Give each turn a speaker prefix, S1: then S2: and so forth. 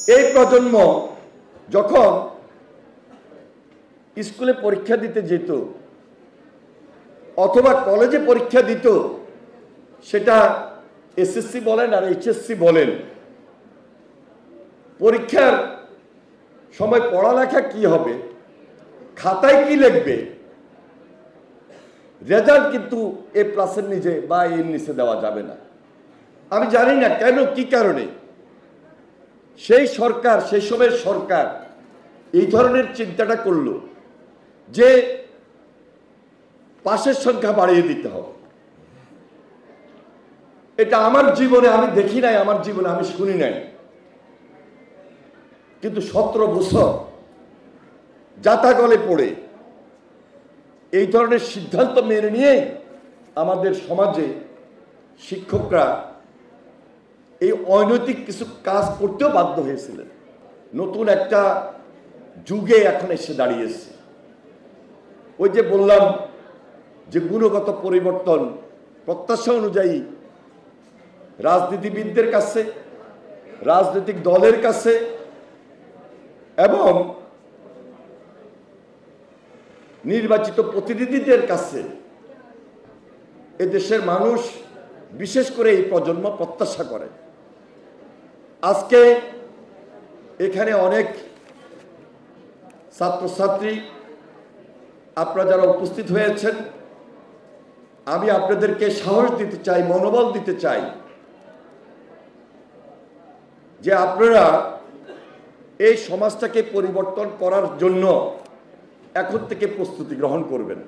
S1: এই প্রজন্ম যখন স্কুলে পরীক্ষা দিতে যেত অথবা কলেজে পরীক্ষা দিত, সেটা এসএসসি বলেন আর এইচএসসি বলেন, পরীক্ষার সময় পড়ালেখা কি হবে, খাতায় কি লিখবে, রেজাল্ট কিন্তু A+-এর নিচে বা এর নিচে দেওয়া যাবে না। আমি জানি না কেন, কি কারণে সেই সরকার, সেই সময়ের সরকার এই ধরনের চিন্তাটা করলো যে পাশের সংখ্যা বাড়িয়ে দিতে হবে। এটা আমার জীবনে আমি দেখি নাই, আমার জীবনে আমি শুনি নাই, কিন্তু 17 বছর জাতাগলে পড়ে এই ধরনের সিদ্ধান্ত মেনে নিয়ে আমাদের সমাজে শিক্ষকরা এই অনৈতিক কিছু কাজ করতেও বাধ্য হয়েছিলেন। নতুন একটা যুগে এখন এসে দাঁড়িয়েছে। ওই যে বললাম যে গুণগত পরিবর্তন প্রত্যাশা অনুযায়ী রাজনীতিবিদদের কাছে, রাজনৈতিক দলের কাছে এবং নির্বাচিত প্রতিনিধিদের কাছে এদেশের মানুষ, বিশেষ করে এই প্রজন্ম প্রত্যাশা করে। আজকে এখানে অনেক ছাত্রছাত্রী আপনারা যারা উপস্থিত হয়েছেন, আমি আপনাদেরকে সাহস দিতে চাই, মনোবল দিতে চাই যে আপনারা এই সমাজটাকে পরিবর্তন করার জন্য এখন থেকে প্রস্তুতি গ্রহণ করবেন।